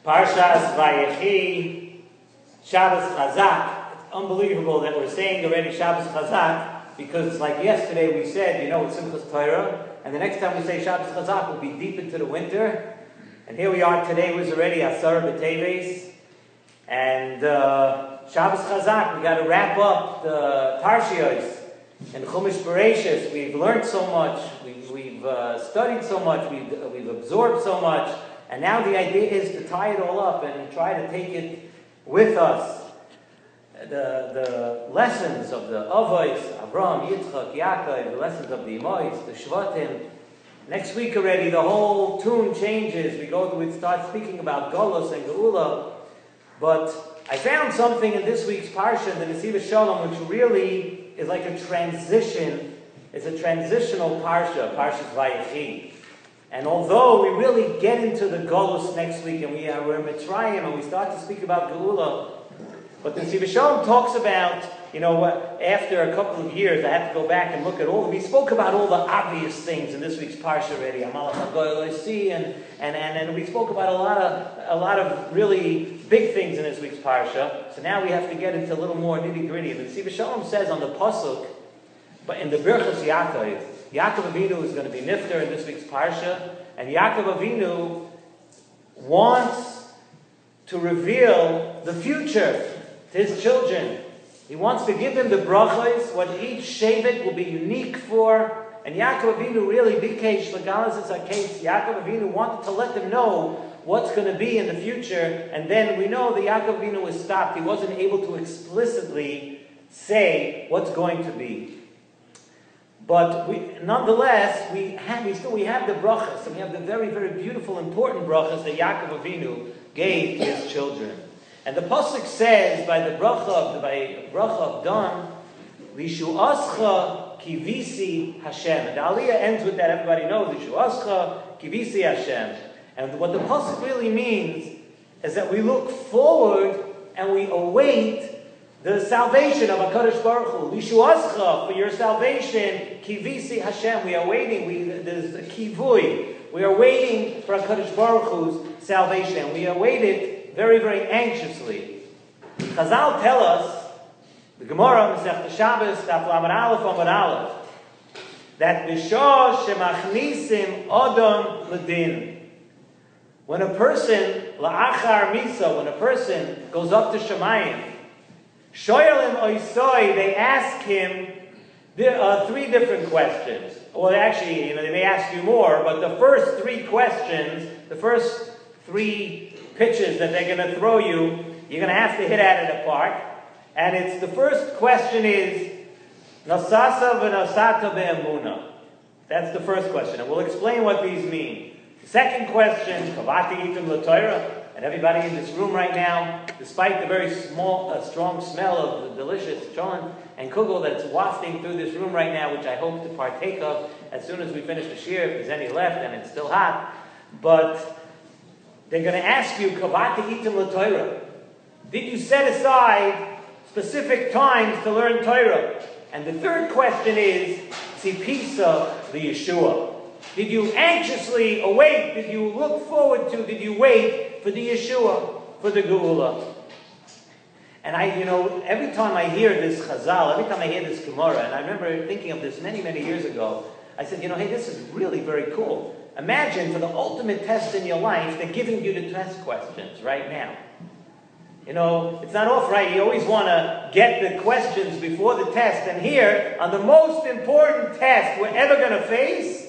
Parshas Vayechi, Shabbos Chazak. It's unbelievable that we're saying already Shabbos Chazak, because like yesterday we said, it's Simchas Torah, and the next time we say Shabbos Chazak will be deep into the winter. And here we are today, was already Asar B'Teves, and Shabbos Chazak, we got to wrap up the Tarshiyos and Chumash Bereshis. We've learned so much, we've studied so much, we've absorbed so much. And now the idea is to tie it all up and try to take it with us. The lessons of the Avos, Avraham, Yitzchak, Yaakov, the lessons of the Imois, the Shvatim. Next week already, the whole tune changes. We start speaking about Golos and Geula. But I found something in this week's Parsha, the Nesiva Shalom, which really is like a transition. It's a transitional Parsha, Parshas Vayechi. And although we really get into the Golus next week, and we're in Mitzrayim, and we start to speak about Geula, but the Nesiva Shalom talks about, after a couple of years, I have to go back and look at we spoke about all the obvious things in this week's Parsha already, Amalach HaGoy, and we spoke about a lot of really big things in this week's Parsha. So now we have to get into a little more nitty-gritty. The Nesiva Shalom says on the Pasuk, but in the Birchas Yaakov Avinu is going to be Nifter in this week's Parsha, and Yaakov Avinu wants to reveal the future to his children. He wants to give them the brachos, what each shevet will be unique for, and Yaakov Avinu really, Bikesh Lagalas is our case. Yaakov Avinu wanted to let them know what's going to be in the future, and then we know that Yaakov Avinu was stopped. He wasn't able to explicitly say what's going to be. But nonetheless, we have the brachas, and we have the very, very beautiful, important brachas that Yaakov Avinu gave to his children. And the pasuk says by the bracha of Dan, Lishuascha kivisi Hashem. And the Aliyah ends with that. Everybody knows Lishuascha kivisi Hashem. And what the pasuk really means is that we look forward and we await the salvation of HaKadosh Baruch Hu. Lishuascha, for your salvation, kivisi Hashem. We are waiting. There's a kivui. We are waiting for HaKadosh Baruch Hu's salvation. We await it very, very anxiously. Chazal tell us, the Gemara, Masechta Shabbos, Daf Lamed Aleph Amud Aleph, that b'shah shemachnisim Adam l'din. When a person, la'achar misa, when a person goes up to Shemayim, Shoyalim Oisoi, they ask him three different questions. Well, actually, they may ask you more, but the first three questions, the first three pitches that they're going to throw you, you're going to have to hit at it apart. And it's the first question is Nasasa v'nasata be'emuna. That's the first question, and we'll explain what these mean. The second question, Kavati itim l'Torah. And everybody in this room right now, despite the very strong smell of the delicious cholent and kugel that's wafting through this room right now, which I hope to partake of as soon as we finish the shiur, if there's any left and it's still hot. But they're going to ask you, Kavati itim l'Torah. Did you set aside specific times to learn Torah? And the third question is, Tzipisa the Yeshua. Did you anxiously await? Did you look forward to? Did you wait for the Yeshua, for the Geula? And every time I hear this Chazal, every time I hear this Gemara, and I remember thinking of this many, many years ago, I said, hey, this is really very cool. Imagine for the ultimate test in your life, they're giving you the test questions right now. It's not off right. You always want to get the questions before the test. And here, on the most important test we're ever going to face,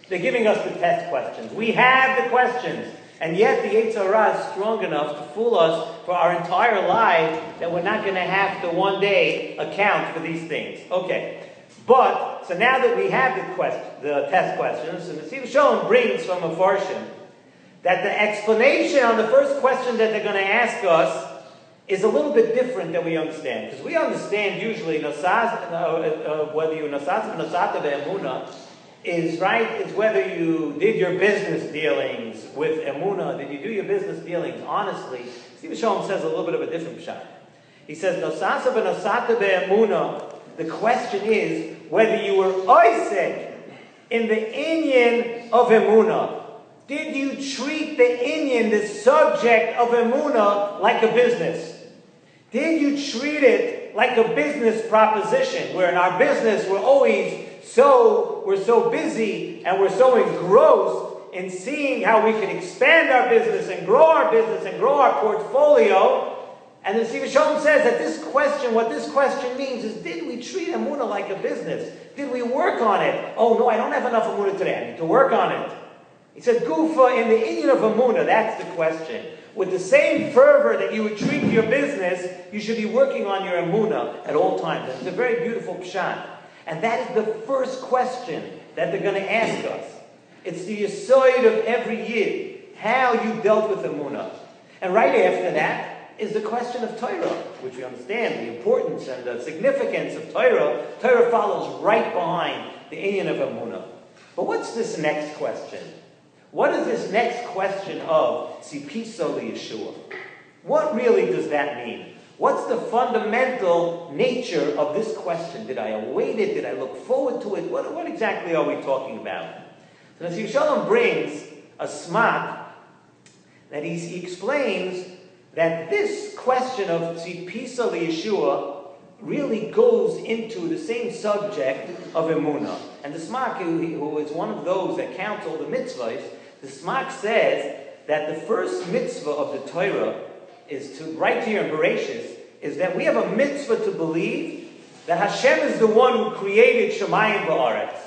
they're giving us the test questions. We have the questions. And yet the Yetzer Hara is strong enough to fool us for our entire life that we're not going to have to one day account for these things. Okay. But, so now that we have the test questions, and the Nesiva Shalom brings from a Farshim that the explanation on the first question that they're going to ask us is a little bit different than we understand. Because we understand usually whether you nasat v'nasata be'emuna is whether you did your business dealings with emuna, did you do your business dealings honestly. Nesiva Shalom says a little bit of a different pshat. He says, nasasa v'nasata be'emuna, the question is whether you were oisek in the inyan of emuna. Did you treat the inyan, the subject of emunah, like a business? Did you treat it like a business proposition, where in our business we're so busy and we're so engrossed in seeing how we can expand our business and grow our portfolio? And the Siva Shalom says that this question, what this question means is, did we treat emunah like a business? Did we work on it? Oh no, I don't have enough emunah today. I need to work on it. He said, Gufa, in the inyan of emunah, that's the question. With the same fervor that you would treat your business, you should be working on your emunah at all times. It's a very beautiful pshat. And that is the first question that they're going to ask us. It's the yesod of every year, how you dealt with emunah. And right after that is the question of Torah, which we understand the importance and the significance of Torah. Torah follows right behind the inyan of emunah. But what's this next question? What is this next question of Tzipiso Yeshua? What really does that mean? What's the fundamental nature of this question? Did I await it? Did I look forward to it? What exactly are we talking about? So the Siva Shalom brings a smak that he explains that this question of Tzipiso Yeshua really goes into the same subject of emunah. And the Smak, who is one of those that counts all the mitzvahs, the Smak says that the first mitzvah of the Torah is to, right here in Bereshis, is that we have a mitzvah to believe that Hashem is the one who created Shemayim Ba'aretz.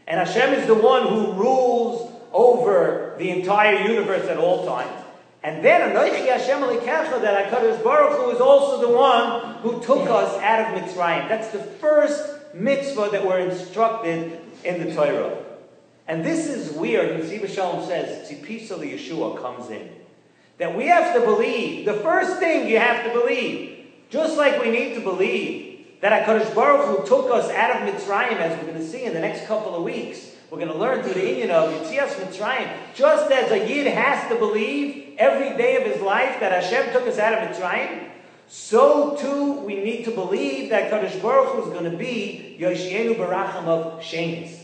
And Hashem is the one who rules over the entire universe at all times. And then, Anoichi Hashem Alikecha, that HaKadosh Baruch Hu is also the one who took us out of Mitzrayim. That's the first mitzvah that we're instructed in the Torah. And this is where the Siva Shalom says, Tzipiso Yeshua comes in. That we have to believe, the first thing you have to believe, just like we need to believe that HaKadosh Baruch Hu took us out of Mitzrayim, as we're going to see in the next couple of weeks. We're going to learn through the inyan of Yetzias Mitzrayim. Just as a Yid has to believe every day of his life that Hashem took us out of Mitzrayim, so too we need to believe that Kadosh Baruch Hu is going to be Yoshienu Baracham of Shemis.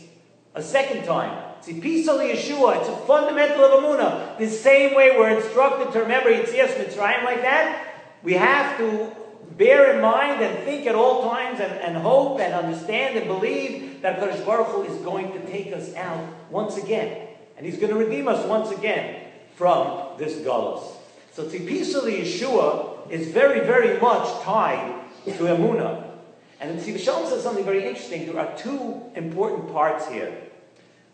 A second time. Tzipiso Yeshua, it's a fundamental of Emunah. The same way we're instructed to remember Yetzias Mitzrayim like that, we have to bear in mind and think at all times and hope and understand and believe that Kadosh Baruch Hu is going to take us out once again. And He's going to redeem us once again from this galus. So Tzipiso Yeshua is very, very much tied to Emunah. And the Siva Shalom says something very interesting. There are two important parts here.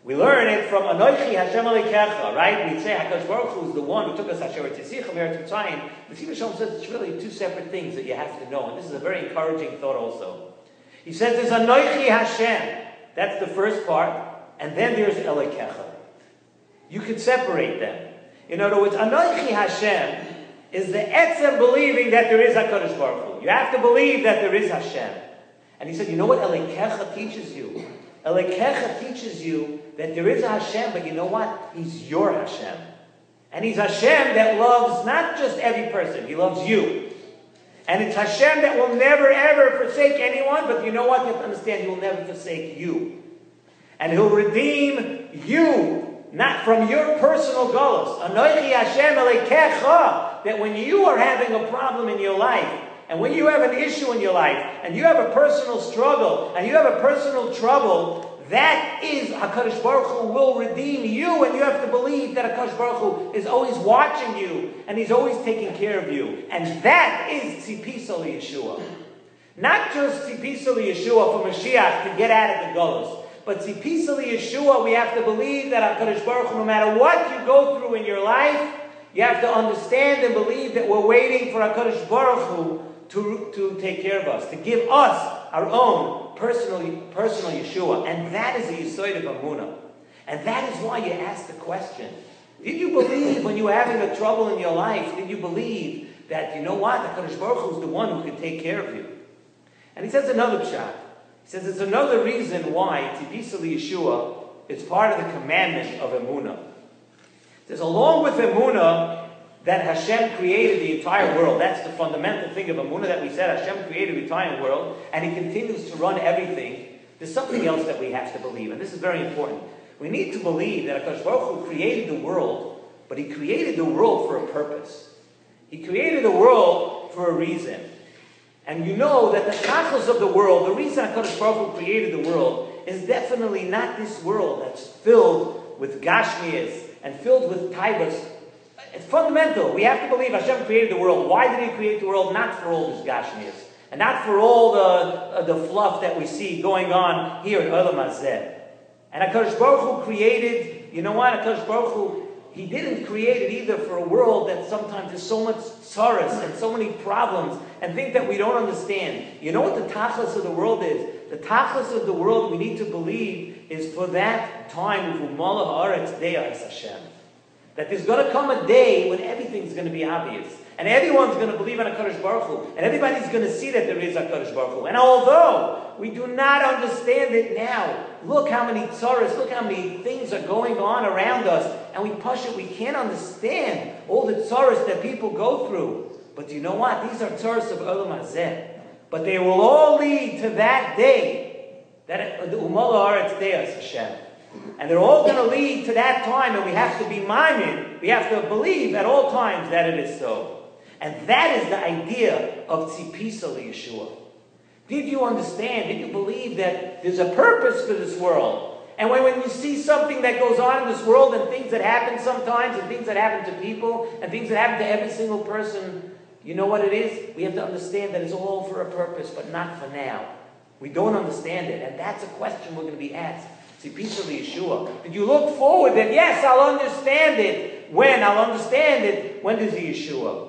We learn it from Anoichi Hashem Alikecha, right? We say HaKadosh Baruch Hu is the one who took us Asher Tzisicha V'Eretz Mitzrayim. The Siva Shalom says it's really two separate things that you have to know. And this is a very encouraging thought also. He says there's Anoichi Hashem. That's the first part. And then there's Elikecha. You could separate them. In other words, Anoichi Hashem is the etzem believing that there is HaKadosh Baruch Hu. You have to believe that there is Hashem. And he said, you know what Elikecha teaches you? Elikecha teaches you that there is a Hashem, but you know what? He's your Hashem. And He's Hashem that loves not just every person, He loves you. And it's Hashem that will never ever forsake anyone, but you know what? You have to understand, He will never forsake you. And He'll redeem you, not from your personal galus. Anoichi Hashem Elikecha, that when you are having a problem in your life, and when you have an issue in your life, and you have a personal struggle, and you have a personal trouble, that is HaKadosh Baruch Hu will redeem you, and you have to believe that HaKadosh Baruch Hu is always watching you, and He's always taking care of you. And that is Tzipiso Yeshua. Not just Tzipiso Yeshua for Mashiach to get out of the galus, but Tzipiso Yeshua, we have to believe that HaKadosh Baruch Hu, no matter what you go through in your life, you have to understand and believe that we're waiting for HaKadosh Baruch Hu to take care of us, to give us our own personal Yeshua. And that is the Yesod of Emunah. And that is why you ask the question. Did you believe when you were having a trouble in your life, did you believe that, you know what, HaKadosh Baruch Hu is the one who can take care of you? And he says another pshat. He says it's another reason why Tzipiso Yeshua is part of the commandment of Emunah. He says along with Emunah, that Hashem created the entire world. That's the fundamental thing of Emunah, that we said Hashem created the entire world, and He continues to run everything. There's something else that we have to believe, and this is very important. We need to believe that HaKadosh Baruch Hu created the world, but He created the world for a purpose. He created the world for a reason. And you know that the tachlis of the world, the reason HaKadosh Baruch Hu created the world, is definitely not this world that's filled with gashmias and filled with taivas. It's fundamental. We have to believe Hashem created the world. Why did He create the world? Not for all this gashmias, and not for all the fluff that we see going on here in Olam Hazeh. And HaKadosh Baruch Hu created, you know what? HaKadosh Baruch Hu, He didn't create it either for a world that sometimes there's so much tsaras and so many problems and things that we don't understand. You know what the tachlis of the world is? The tachlis of the world, we need to believe, is for that time of Umala Haaretz De'as Hashem. That there's going to come a day when everything's going to be obvious. And everyone's going to believe in HaKadosh Baruch Hu. And everybody's going to see that there is HaKadosh Baruch Hu. And although we do not understand it now, look how many tzaras, look how many things are going on around us. And we can't understand all the tzaras that people go through. But you know what? These are tzaras of Olam Hazeh. But they will all lead to that day. That the Umala Haaretz De'as Hashem. And they're all going to lead to that time, and we have to be maimin. We have to believe at all times that it is so. And that is the idea of tzipisa Yeshua. Did you understand? Did you believe that there's a purpose for this world? And when you see something that goes on in this world, and things that happen sometimes, and things that happen to people, and things that happen to every single person, you know what it is? We have to understand that it's all for a purpose, but not for now. We don't understand it, and that's a question we're going to be asked. Tzipisa Yeshua. Did you look forward that, yes, I'll understand it when? I'll understand it when there's a Yeshua.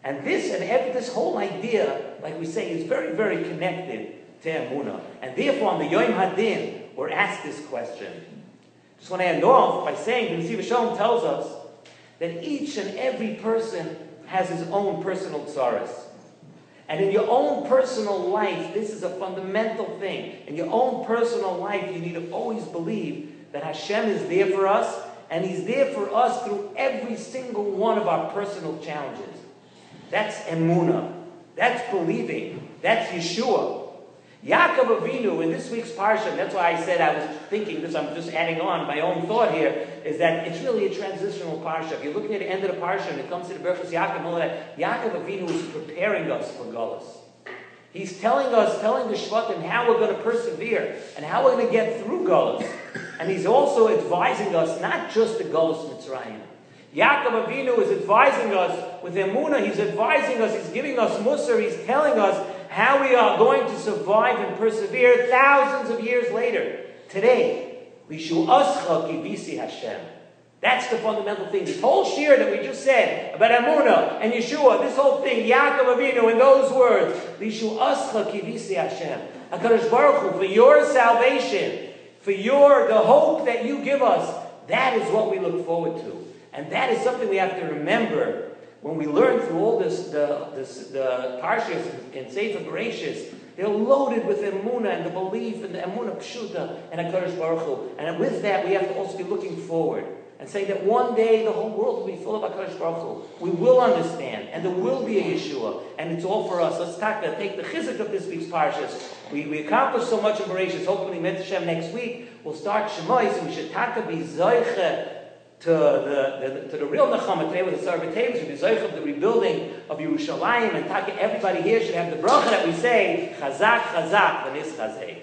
And this whole idea, like we say, is very, very connected to Emunah. And therefore, on the Yom Hadin, we're asked this question. Just want to end off by saying, the Nesiv Shalom tells us that each and every person has his own personal tzaras. And in your own personal life, this is a fundamental thing. In your own personal life, you need to always believe that Hashem is there for us, and He's there for us through every single one of our personal challenges. That's emunah. That's believing. That's Yeshua. Yaakov Avinu, in this week's parsha, that's why I said I was thinking this, I'm just adding on my own thought here, is that it's really a transitional parsha. If you're looking at the end of the parsha and it comes to the Berachos Yaakov and all that, Yaakov Avinu is preparing us for Galus. He's telling the Shvatim how we're going to persevere and how we're going to get through Galus. And he's also advising us not just the Galus Mitzrayim. Yaakov Avinu is advising us with Emunah. He's advising us. He's giving us Musar. He's telling us how we are going to survive and persevere thousands of years later. Today, Lishu Ascha Kivisi Hashem. That's the fundamental thing. This whole shir that we just said about Emunah and Yeshua, this whole thing, Yaakov Avinu, in those words, Lishu Ascha Kivisi Hashem. HaKadosh Baruch Hu, for your salvation, for the hope that you give us, that is what we look forward to. And that is something we have to remember when we learn through all the parshas in Sefer Bereshis. They're loaded with emunah and the belief and the emunah pshuta and HaKadosh Baruch Hu. And with that, we have to also be looking forward and saying that one day the whole world will be full of HaKadosh Baruch Hu. We will understand, and there will be a Yeshua, and it's all for us. Let's take the chizuk of this week's parshas. We accomplished so much in Bereshis. Hopefully, Met Hashem, next week we'll start Shemois, and we should be zoiche to the real Nechama today with the Sarvatei, should be zoich of the rebuilding of Yerushalayim, and everybody here should have the bracha that we say, Chazak, Chazak, v'nis chazek.